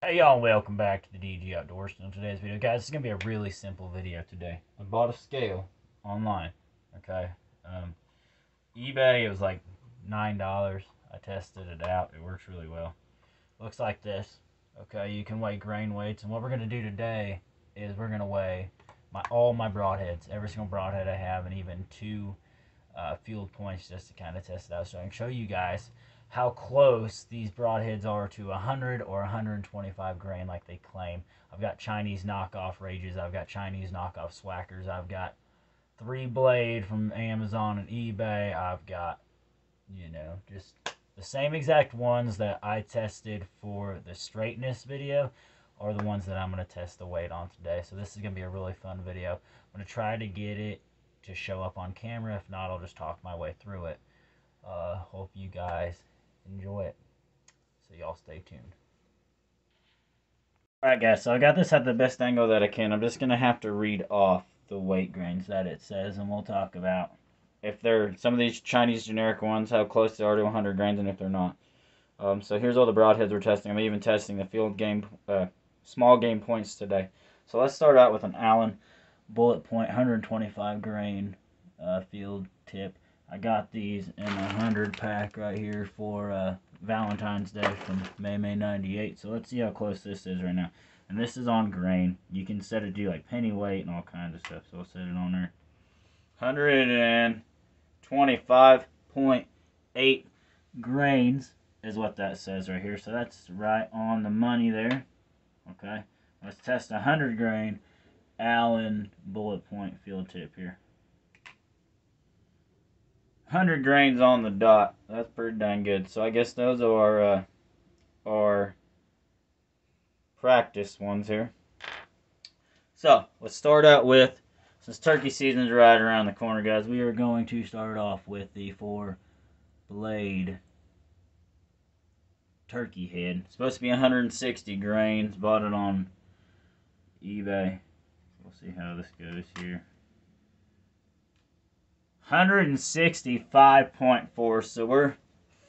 Hey y'all, welcome back to the DG Outdoors. In today's video, guys, it's gonna be a really simple video today. I bought a scale online. Okay, eBay. It was like $9. I tested it out. It works really well. Looks like this. Okay, you can weigh grain weights, and what we're gonna do today is we're gonna weigh all my broadheads, every single broadhead I have, and even two field points just to kind of test it out, so I can show you guys how close these broadheads are to 100 or 125 grain like they claim. I've got Chinese knockoff Rages, I've got Chinese knockoff Swackers, I've got 3 blade from Amazon and eBay, I've got, just the same exact ones that I tested for the straightness video are the ones that I'm going to test the weight on today. So this is going to be a really fun video. I'm going to try to get it to show up on camera. If not, I'll just talk my way through it. Hope you guys enjoy it. So y'all stay tuned. Alright guys, so I got this at the best angle that I can. I'm just going to have to read off the weight grains that it says, and we'll talk about if they're some of these Chinese generic ones, how close they are to 100 grains, and if they're not. So here's all the broadheads we're testing. I'm even testing the field game, small game points today. So let's start out with an Allen bullet point 125 grain field tip. I got these in a 100 pack right here for Valentine's Day from May 98. So let's see how close this is right now. And this is on grain. You can set it to like penny weight and all kinds of stuff. So I'll set it on there. 125.8 grains is what that says right here. So that's right on the money there. Okay. Let's test 100 grain Allen bullet point field tip here. 100 grains on the dot. That's pretty dang good. So I guess those are our practice ones here. So let's start out with, since turkey season's right around the corner, guys, we are going to start off with the 4-blade turkey head. It's supposed to be 160 grains. Bought it on eBay. We'll see how this goes here. 165.4, so we're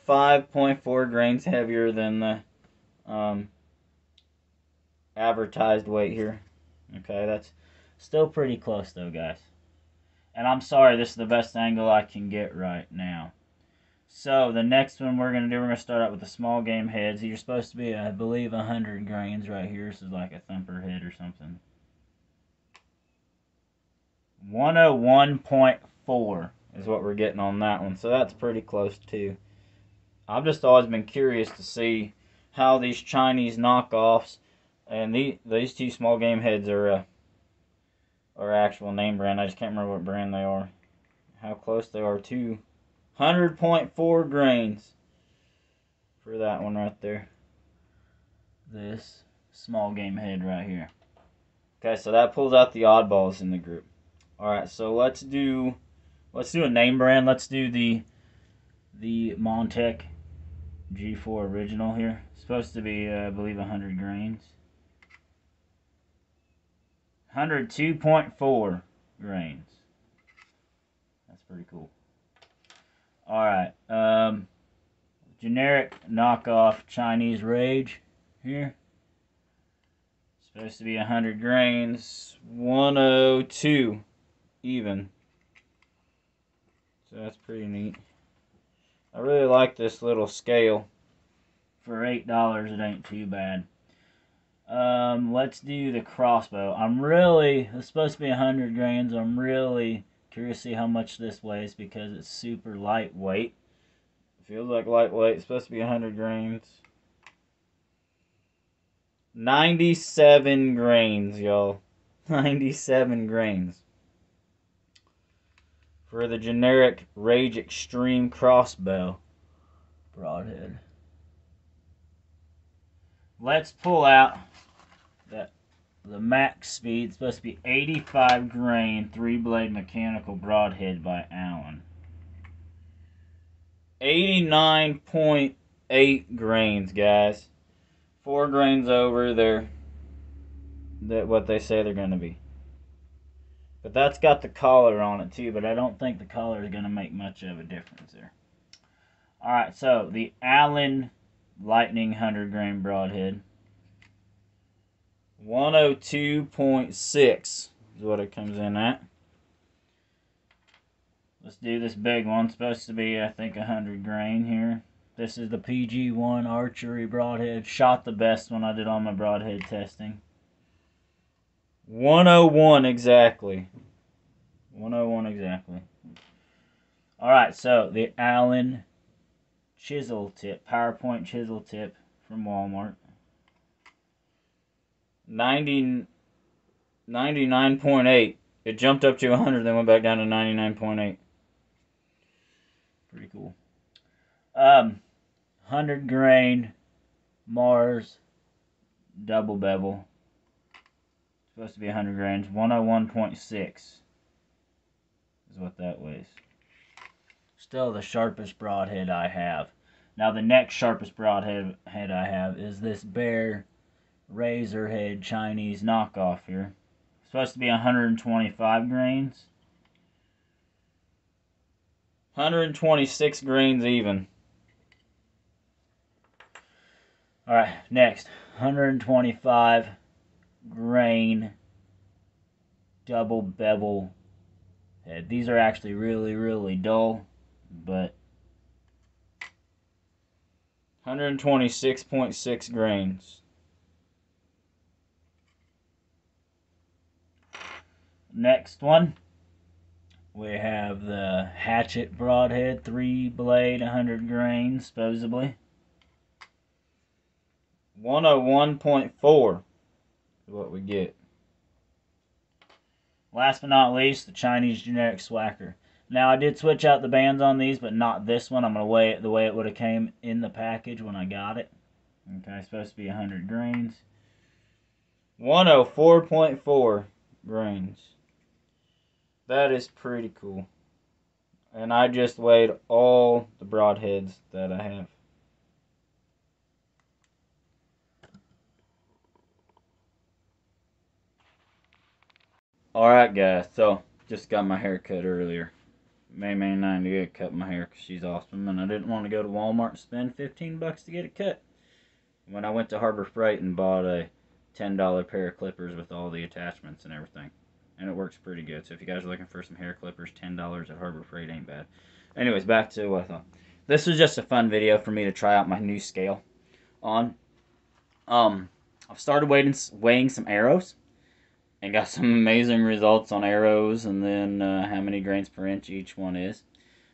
5.4 grains heavier than the advertised weight here. Okay, that's still pretty close though, guys. And I'm sorry, this is the best angle I can get right now. So the next one we're going to start out with the small game heads. These are supposed to be, I believe, 100 grains right here. This is like a thumper head or something. 101.4 is what we're getting on that one. So that's pretty close too. I've just always been curious to see how these Chinese knockoffs, and these two small game heads are actual name brand. I just can't remember what brand they are. How close they are to 100.4 grains for that one right there. This small game head right here. Okay, so that pulls out the oddballs in the group. All right, so let's do a name brand. Let's do the Montec G4 original here. It's supposed to be, I believe, 100 grains. 102.4 grains. That's pretty cool. All right, generic knockoff Chinese Rage here. Supposed to be 100 grains. 102 even. So that's pretty neat. I really like this little scale. For $8, it ain't too bad. Let's do the crossbow. It's supposed to be 100 grains. I'm really curious to see how much this weighs because it's super lightweight. It feels like lightweight. It's supposed to be 100 grains. 97 grains, y'all. 97 grains. For the generic Rage Extreme crossbow broadhead. Let's pull out the max speed. It's supposed to be 85 grain 3-blade mechanical broadhead by Allen. 89.8 grains, guys. 4 grains over what they say they're going to be. But that's got the collar on it too, but I don't think the collar is going to make much of a difference there. Alright, so the Allen Lightning 100 grain broadhead. 102.6 is what it comes in at. Let's do this big one. It's supposed to be, I think, 100 grain here. This is the PG1 archery broadhead. Shot the best when I did all my broadhead testing. 101 exactly. 101 exactly. Alright, so the Allen chisel tip, PowerPoint chisel tip from Walmart. 99.8. It jumped up to 100, then went back down to 99.8. Pretty cool. 100 grain Mars double bevel. Supposed to be 100 grains. 101.6 is what that weighs. Still the sharpest broadhead I have. Now the next sharpest broadhead I have is this Bear Razorhead Chinese knockoff here. Supposed to be 125 grains. 126 grains even. Alright, next. 125 grain double bevel head. These are actually really dull, but 126.6 grains. Next one, we have the Hatchet broadhead, 3 blade, 100 grains, supposedly. 101.4 is what we get. Last but not least, the Chinese generic Swacker. Now, I did switch out the bands on these, but not this one. I'm going to weigh it the way it would have came in the package when I got it. Okay, it's supposed to be 100 grains. 104.4 grains. That is pretty cool. And I just weighed all the broadheads that I have. Alright guys, so just got my hair cut earlier. May 9 to get cut my hair because she's awesome, and I didn't want to go to Walmart and spend 15 bucks to get it cut. When I went to Harbor Freight and bought a $10 pair of clippers with all the attachments and everything. And it works pretty good. So if you guys are looking for some hair clippers, $10 at Harbor Freight ain't bad. Anyways, back to what I thought. This was just a fun video for me to try out my new scale on. I've started weighing some arrows and got some amazing results on arrows, and then how many grains per inch each one is.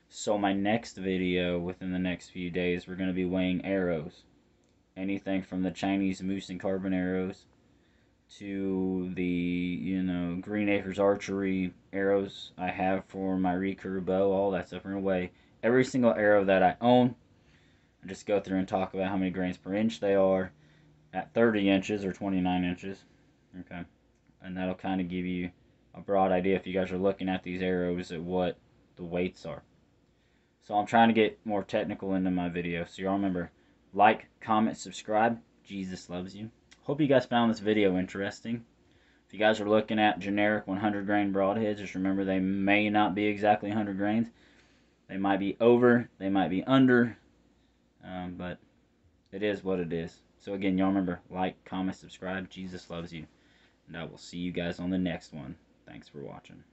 So my next video, within the next few days, we're going to be weighing arrows. Anything from the Chinese moose and carbon arrows to the, Green Acres archery arrows I have for my recurve bow, all that stuff. We're going to weigh every single arrow that I own and just go through and talk about how many grains per inch they are at 30 inches or 29 inches. Okay. And that'll kind of give you a broad idea if you guys are looking at these arrows at what the weights are. So I'm trying to get more technical into my video. So y'all remember, like, comment, subscribe. Jesus loves you. Hope you guys found this video interesting. If you guys are looking at generic 100 grain broadheads, just remember they may not be exactly 100 grains. They might be over, they might be under, but it is what it is. So again, y'all remember, like, comment, subscribe. Jesus loves you. And I will see you guys on the next one. Thanks for watching.